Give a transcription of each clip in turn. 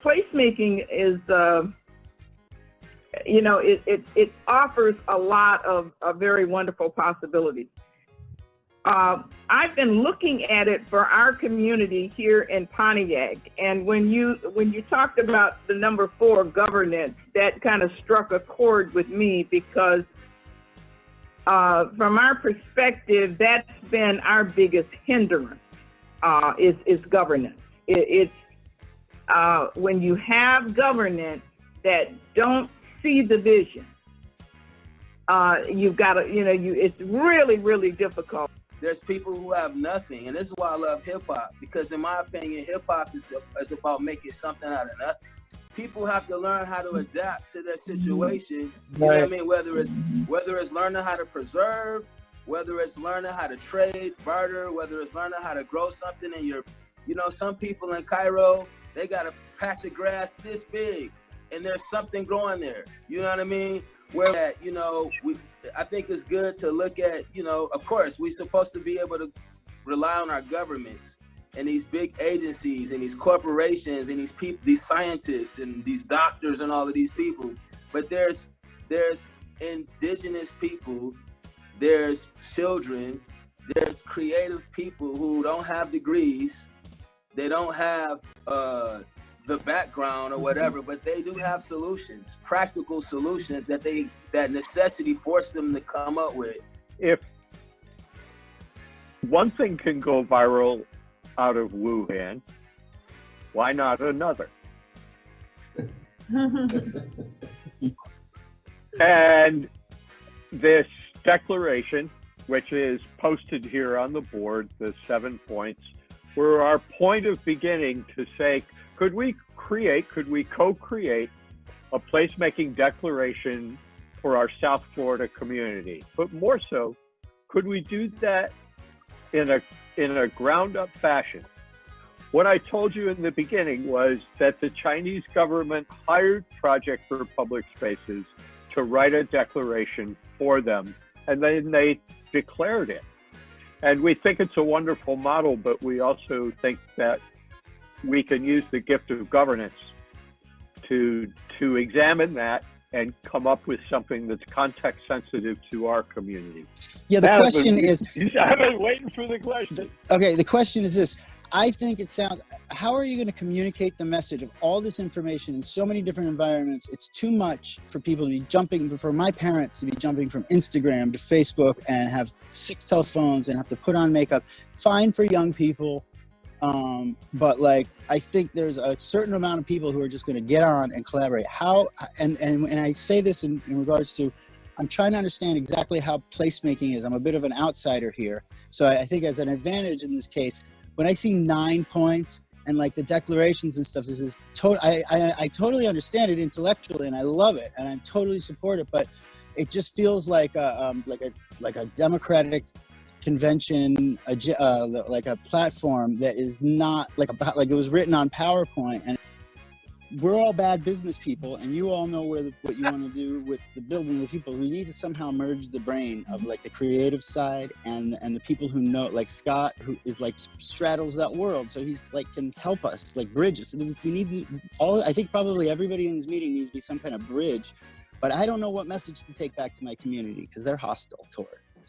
Placemaking is, it offers a lot of very wonderful possibilities. I've been looking at it for our community here in Pontiac, and when you talked about the number 4, governance, that kind of struck a chord with me because from our perspective, that's been our biggest hindrance, is governance. It's when you have governance that don't see the vision, you've got to, it's really, really difficult. There's people who have nothing, and this is why I love hip-hop, because in my opinion, hip-hop is about making something out of nothing. People have to learn how to adapt to their situation, you know what I mean? Whether it's learning how to preserve, whether it's learning how to trade, barter, whether it's learning how to grow something in your, some people in Cairo, they got a patch of grass this big, and there's something growing there, you know what I mean? Where that, I think it's good to look at, of course, we're supposed to be able to rely on our governments and these big agencies and these corporations and these people, these scientists and these doctors and all of these people. But there's indigenous people, there's children, there's creative people who don't have degrees, they don't have the background or whatever, but they do have solutions, practical solutions that necessity forced them to come up with. If one thing can go viral out of Wuhan, why not another? And this declaration, which is posted here on the board, the 7 points, were our point of beginning to say, could we co-create a placemaking declaration for our South Florida community? But more so, could we do that in a ground-up fashion? What I told you in the beginning was that the Chinese government hired Project for Public Spaces to write a declaration for them, and then they declared it. And we think it's a wonderful model, but we also think that we can use the gift of governance to examine that and come up with something that's context sensitive to our community. Yeah, the question is... I've been waiting for the question. Okay, the question is this. I think it sounds... How are you going to communicate the message of all this information in so many different environments? It's too much for people to be jumping, for my parents to be jumping from Instagram to Facebook and have 6 telephones and have to put on makeup. Fine for young people. But I think there's a certain amount of people who are just going to get on and collaborate. How, and I say this in regards to, I'm trying to understand exactly how placemaking is. I'm a bit of an outsider here. So I think as an advantage in this case, when I see 9 points and the declarations and stuff, this is I totally understand it intellectually and I love it and I totally support it, but it just feels like a democratic convention, like a platform that is not like it was written on PowerPoint, and we're all bad business people, and you all know what you want to do with the building the people. We need to somehow merge the brain of the creative side and the people who know, like Scott, who is straddles that world, so he's can help us bridge us. We need I think probably everybody in this meeting needs to be some kind of bridge, but I don't know what message to take back to my community because they're hostile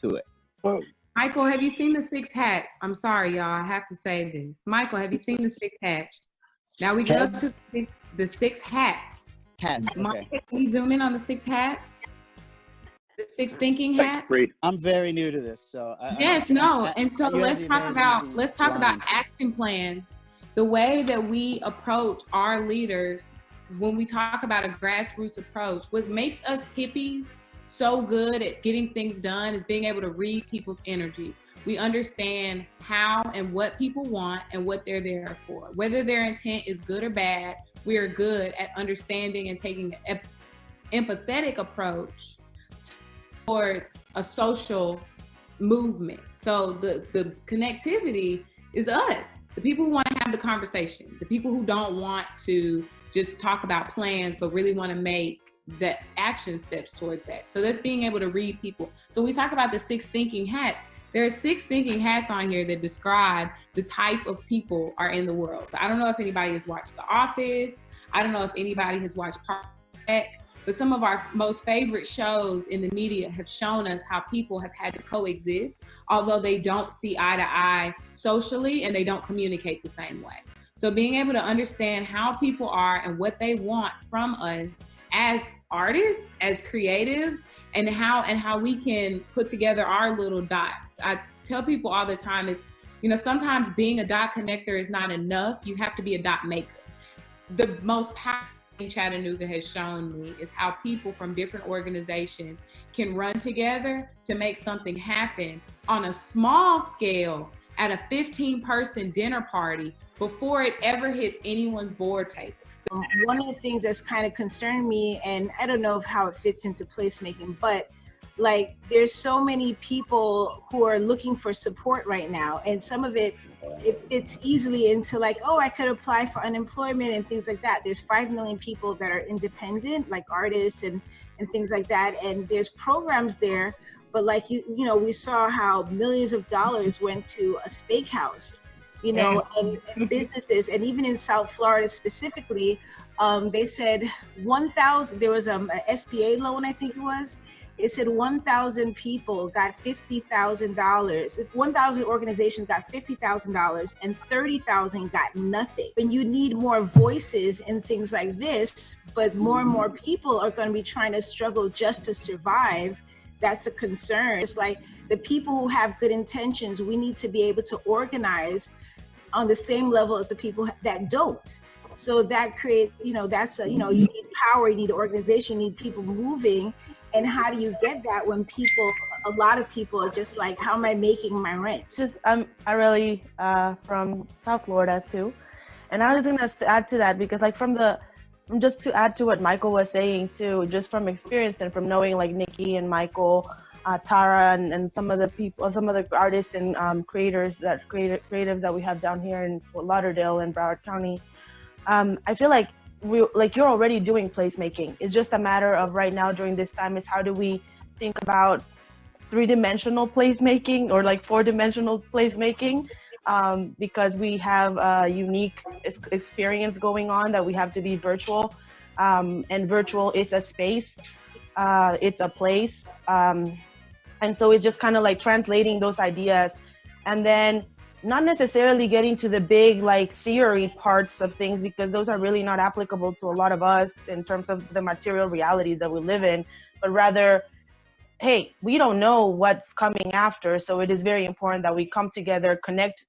to it. Well, Michael, have you seen the 6 hats? I'm sorry, y'all. I have to say this. Michael, have you seen the 6 hats? Now we go to the 6 hats. Hats. Okay. Michael, can you zoom in on the 6 hats? The 6 thinking hats. I'm very new to this, so. And so let's talk about action plans. The way that we approach our leaders when we talk about a grassroots approach. What makes us hippies so good at getting things done is being able to read people's energy. We understand how and what people want and what they're there for. Whether their intent is good or bad, we are good at understanding and taking an empathetic approach towards a social movement. So the connectivity is us, the people who want to have the conversation, the people who don't want to just talk about plans, but really want to make the action steps towards that. So that's being able to read people. So we talk about the 6 thinking hats. There are 6 thinking hats on here that describe the type of people are in the world. So I don't know if anybody has watched The Office. I don't know if anybody has watched Placemaking, but some of our most favorite shows in the media have shown us how people have had to coexist, although they don't see eye to eye socially and they don't communicate the same way. So being able to understand how people are and what they want from us as artists, as creatives, and how we can put together our little dots. I tell people all the time, it's, sometimes being a dot connector is not enough. You have to be a dot maker. The most powerful thing Chattanooga has shown me is how people from different organizations can run together to make something happen on a small scale at a 15-person dinner party before it ever hits anyone's board table. One of the things that's kind of concerned me, and I don't know how it fits into placemaking, but like there's so many people who are looking for support right now, and some of it fits easily into like, oh, I could apply for unemployment and things like that. There's 5 million people that are independent, like artists and things like that, and there's programs there. But like we saw how millions of dollars went to a steakhouse, and businesses, and even in South Florida specifically, they said 1,000, there was a SBA loan, I think it was. It said 1,000 people got $50,000. If 1,000 organizations got $50,000 and 30,000 got nothing. And you need more voices in things like this, but more and more people are going to be trying to struggle just to survive. That's a concern. It's like the people who have good intentions, we need to be able to organize on the same level as the people that don't. So that creates, you need power, you need organization, you need people moving. And how do you get that when a lot of people are just like, how am I making my rent? I'm really from South Florida too. And I was going to add to that because just to add to what Michael was saying too, just from experience and from knowing like Nikki and Michael, Tara and some of the artists and creatives that we have down here in Fort Lauderdale and Broward County. I feel like you're already doing placemaking. It's just a matter of right now during this time is how do we think about 3-dimensional placemaking or like 4-dimensional placemaking, because we have a unique experience going on that we have to be virtual, and virtual is a space, it's a place, and so it's just kind of like translating those ideas and then not necessarily getting to the big like theory parts of things, because those are really not applicable to a lot of us in terms of the material realities that we live in, but rather, hey, we don't know what's coming after, so it is very important that we come together, connect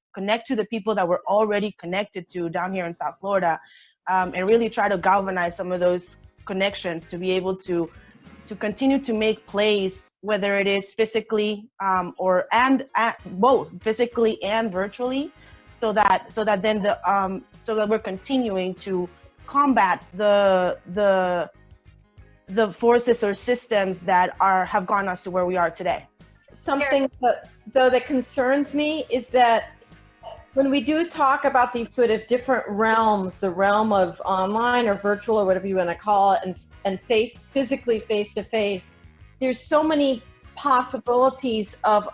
to the people that we're already connected to down here in South Florida, and really try to galvanize some of those connections to be able to continue to make plays, whether it is physically both physically and virtually, so that we're continuing to combat the forces or systems that have gotten us to where we are today. Something though that concerns me is that when we do talk about these sort of different realms, the realm of online or virtual or whatever you want to call it, and physically face to face, there's so many possibilities of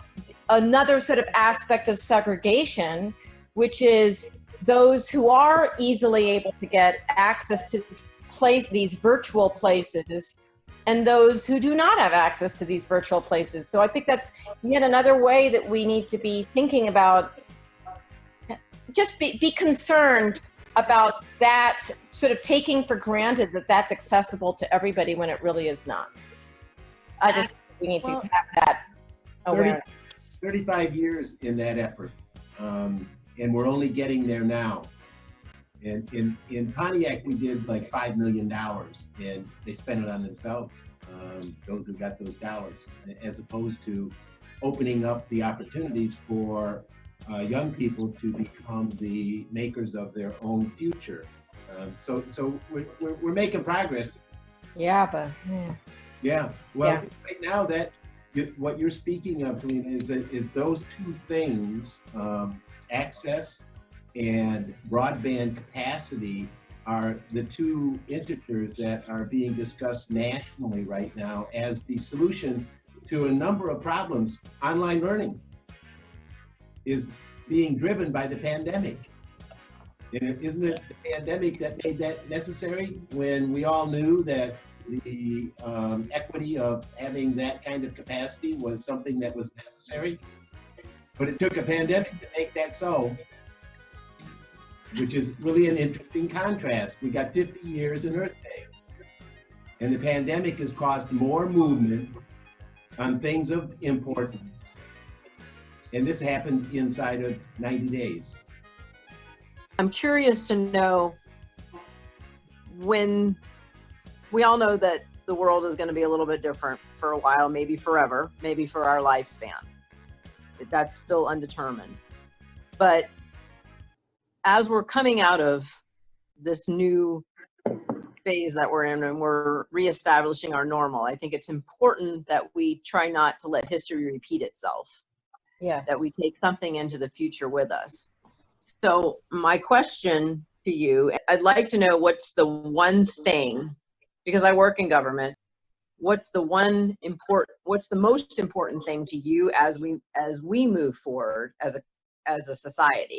another sort of aspect of segregation, which is those who are easily able to get access to these virtual places and those who do not have access to these virtual places. So I think that's yet another way that we need to be thinking about, just be concerned about that, sort of taking for granted that that's accessible to everybody when it really is not. We need to have that awareness. 35 years in that effort, and we're only getting there now. And in Pontiac, we did like $5 million, and they spent it on themselves, those who got those dollars, as opposed to opening up the opportunities for young people to become the makers of their own future. So we're making progress. Yeah, but yeah. Well, right now that what you're speaking of, Helena, is those two things, access and broadband capacity, are the two integers that are being discussed nationally right now as the solution to a number of problems. Online learning is being driven by the pandemic. And isn't it the pandemic that made that necessary when we all knew that the equity of having that kind of capacity was something that was necessary? But it took a pandemic to make that so, which is really an interesting contrast. We got 50 years in Earth Day, and the pandemic has caused more movement on things of importance. And this happened inside of 90 days. I'm curious to know, when we all know that the world is going to be a little bit different for a while, maybe forever, maybe for our lifespan. That's still undetermined. But as we're coming out of this new phase that we're in and we're reestablishing our normal, I think it's important that we try not to let history repeat itself. Yes. That we take something into the future with us. So my question to you, I'd like to know what's the one thing, because I work in government, what's the most important thing to you as we move forward as a society?